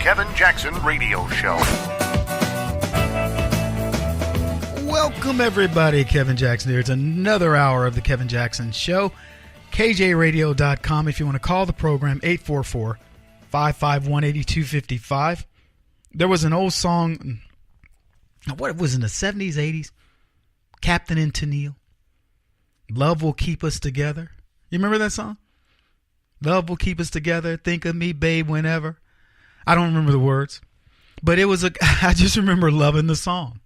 Kevin Jackson Radio Show. Welcome, everybody. Kevin Jackson here. It's another hour of the Kevin Jackson Show. KJRadio.com. If you want to call the program, 844-551-8255. There was an old song, what was in the 70s, 80s? Captain and Tennille. Love will keep us together. You remember that song? Love will keep us together. Think of me, babe, whenever. I don't remember the words, but I just remember loving the song.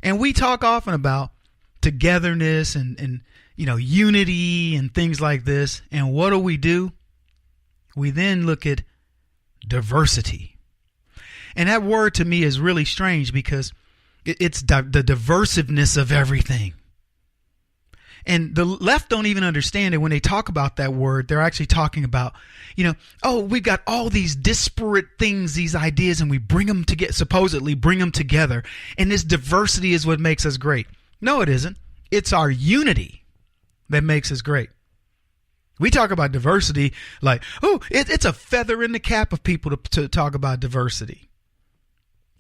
And we talk often about togetherness and unity and things like this. And what do? We then look at diversity. And that word to me is really strange because it's the diversiveness of everything. And the left don't even understand it when they talk about that word. They're actually talking about, we've got all these disparate things, these ideas, and we bring them together, supposedly bring them together. And this diversity is what makes us great. No, it isn't. It's our unity that makes us great. We talk about diversity like, it's a feather in the cap of people to talk about diversity.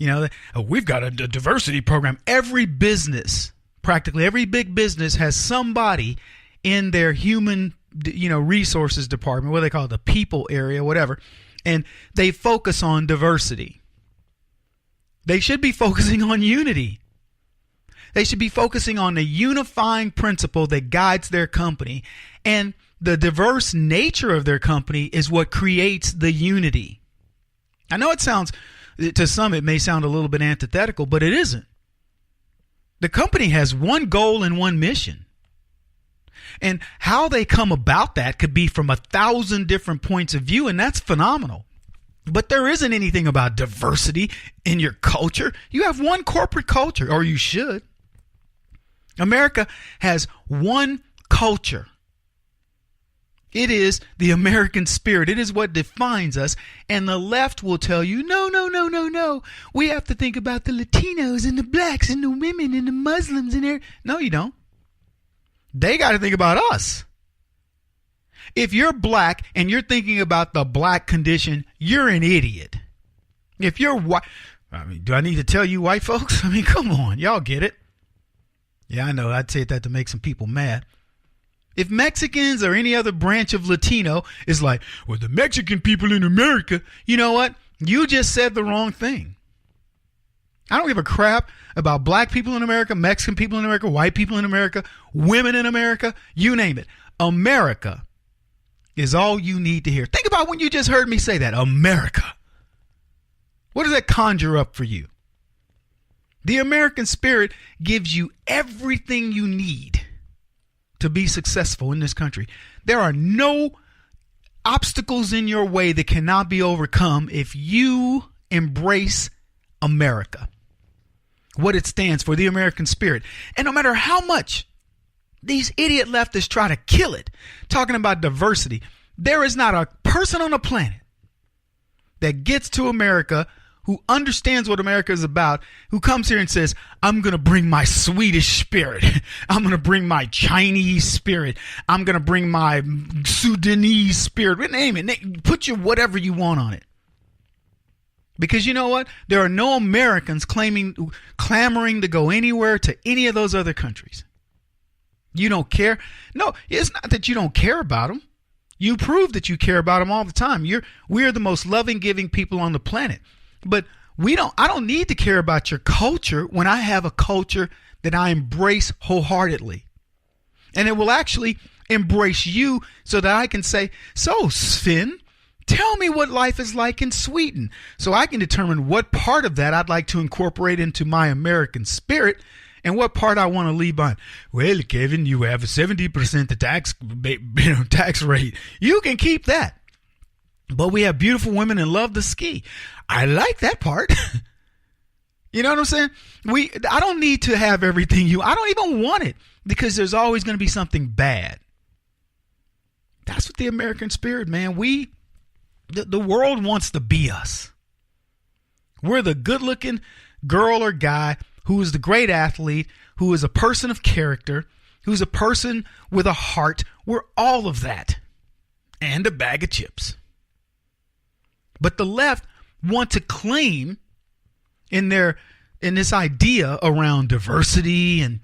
We've got a diversity program. Every business, practically every big business has somebody in their human, resources department, what they call it, the people area, whatever, and they focus on diversity. They should be focusing on unity. They should be focusing on the unifying principle that guides their company, and the diverse nature of their company is what creates the unity. I know to some it may sound a little bit antithetical, but it isn't. The company has one goal and one mission. And how they come about that could be from 1,000 different points of view, and that's phenomenal. But there isn't anything about diversity in your culture. You have one corporate culture, or you should. America has one culture. It is the American spirit. It is what defines us. And the left will tell you, no. We have to think about the Latinos and the blacks and the women and the Muslims and their... No, you don't. They got to think about us. If you're black and you're thinking about the black condition, you're an idiot. If you're white... do I need to tell you white folks? Come on. Y'all get it. Yeah, I know. I'd say that to make some people mad. If Mexicans or any other branch of Latino is like, well, the Mexican people in America, you know what? You just said the wrong thing. I don't give a crap about black people in America, Mexican people in America, white people in America, women in America, you name it. America is all you need to hear. Think about when you just heard me say that, America. What does that conjure up for you? The American spirit gives you everything you need to be successful in this country. There are no obstacles in your way that cannot be overcome if you embrace America, what it stands for, the American spirit. And no matter how much these idiot leftists try to kill it, talking about diversity, there is not a person on the planet that gets to America who understands what America is about, who comes here and says, I'm going to bring my Swedish spirit. I'm going to bring my Chinese spirit. I'm going to bring my Sudanese spirit. Name it. Put your whatever you want on it. Because you know what? There are no Americans clamoring to go anywhere to any of those other countries. You don't care. No, it's not that you don't care about them. You prove that you care about them all the time. We are the most loving, giving people on the planet. But I don't need to care about your culture when I have a culture that I embrace wholeheartedly. And it will actually embrace you so that I can say, so Sven, tell me what life is like in Sweden. So I can determine what part of that I'd like to incorporate into my American spirit and what part I want to leave behind. Well, Kevin, you have a 70% tax rate. You can keep that. But we have beautiful women and love to ski. I like that part. You know what I'm saying? I don't need to have everything I don't even want it because there's always going to be something bad. That's what the American spirit, man. The world wants to be us. We're the good-looking girl or guy who is the great athlete, who is a person of character, who's a person with a heart. We're all of that. And a bag of chips. But the left want to claim in this idea around diversity and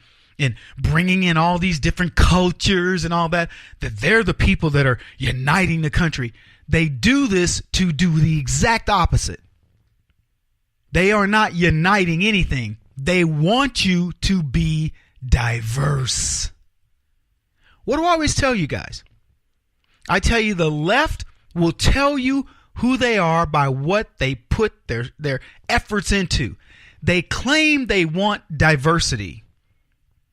bringing in all these different cultures and all that they're the people that are uniting the country. They do this to do the exact opposite. They are not uniting anything. They want you to be diverse. What do I always tell you guys? I tell you the left will tell you who they are by what they put their efforts into. They claim they want diversity,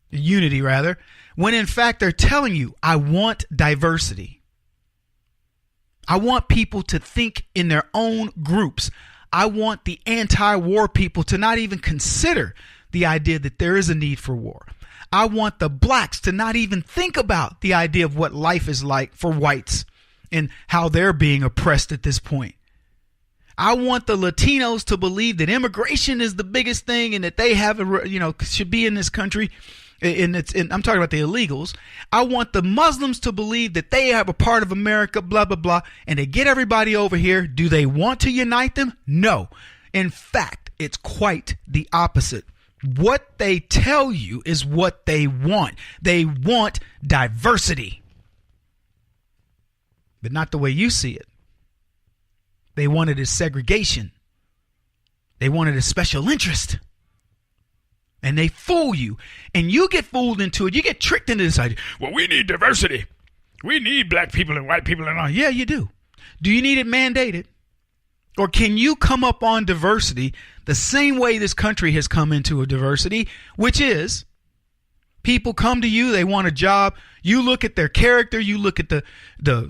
unity rather, when in fact they're telling you, I want diversity. I want people to think in their own groups. I want the anti-war people to not even consider the idea that there is a need for war. I want the blacks to not even think about the idea of what life is like for whites and how they're being oppressed at this point. I want the Latinos to believe that immigration is the biggest thing and that they have should be in this country. I'm talking about the illegals. I want the Muslims to believe that they have a part of America, blah, blah, blah, and they get everybody over here. Do they want to unite them? No. In fact, it's quite the opposite. What they tell you is what they want. They want diversity, but not the way you see it. They want it as segregation. They want it as special interest. And they fool you. And you get fooled into it. You get tricked into this idea. Well, we need diversity. We need black people and white people and all. Yeah, you do. Do you need it mandated? Or can you come up on diversity the same way this country has come into a diversity, which is people come to you, they want a job. You look at their character, you look at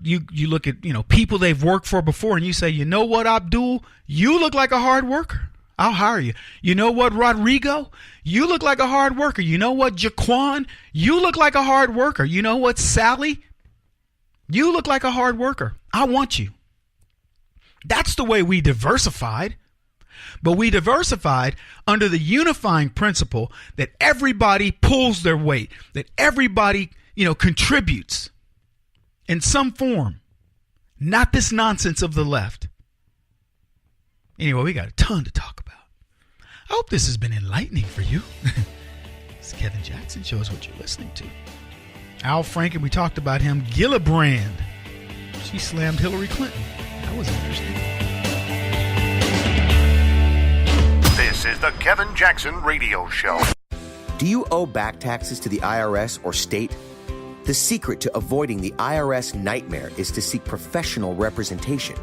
you look at, people they've worked for before, and you say, you know what, Abdul, you look like a hard worker. I'll hire you. You know what, Rodrigo, you look like a hard worker. You know what, Jaquan, you look like a hard worker. You know what, Sally, you look like a hard worker. I want you. That's the way we diversified. But we diversified under the unifying principle that everybody pulls their weight, that everybody, contributes in some form. Not this nonsense of the left. Anyway, we got a ton to talk about. I hope this has been enlightening for you. It's Kevin Jackson. Show us what you're listening to. Al Franken, we talked about him. Gillibrand. She slammed Hillary Clinton. That was interesting. This is the Kevin Jackson Radio Show. Do you owe back taxes to the IRS or state? The secret to avoiding the IRS nightmare is to seek professional representation.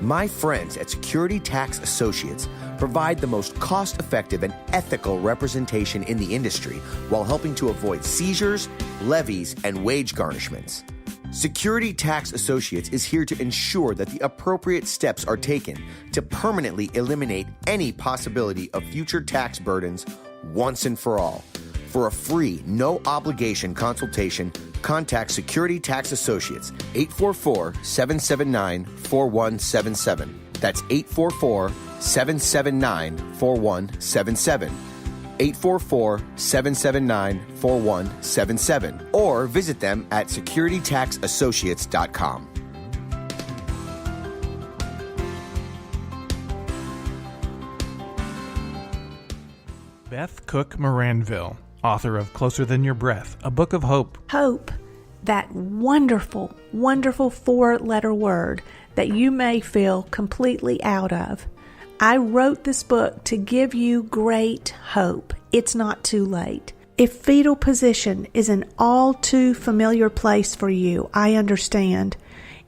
My friends at Security Tax Associates provide the most cost-effective and ethical representation in the industry while helping to avoid seizures, levies, and wage garnishments. Security Tax Associates is here to ensure that the appropriate steps are taken to permanently eliminate any possibility of future tax burdens once and for all. For a free, no-obligation consultation, contact Security Tax Associates, 844-779-4177. That's 844-779-4177. 844-779-4177. Or visit them at securitytaxassociates.com. Beth Cook Moranville, author of Closer Than Your Breath, a book of hope. Hope, that wonderful, wonderful four-letter word that you may feel completely out of. I wrote this book to give you great hope. It's not too late. If fetal position is an all too familiar place for you, I understand.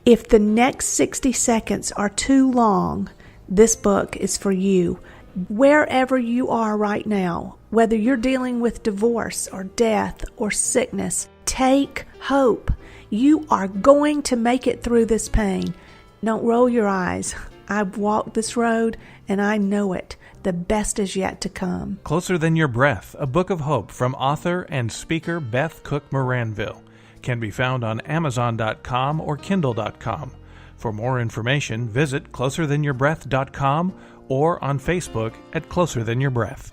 If the next 60 seconds are too long, this book is for you. Wherever you are right now, whether you're dealing with divorce or death or sickness, take hope. You are going to make it through this pain. Don't roll your eyes. I've walked this road and I know it. The best is yet to come. Closer Than Your Breath, a book of hope from author and speaker Beth Cook Moranville, can be found on Amazon.com or Kindle.com. For more information, visit closerthanyourBreath.com or on Facebook at Closer Than Your Breath.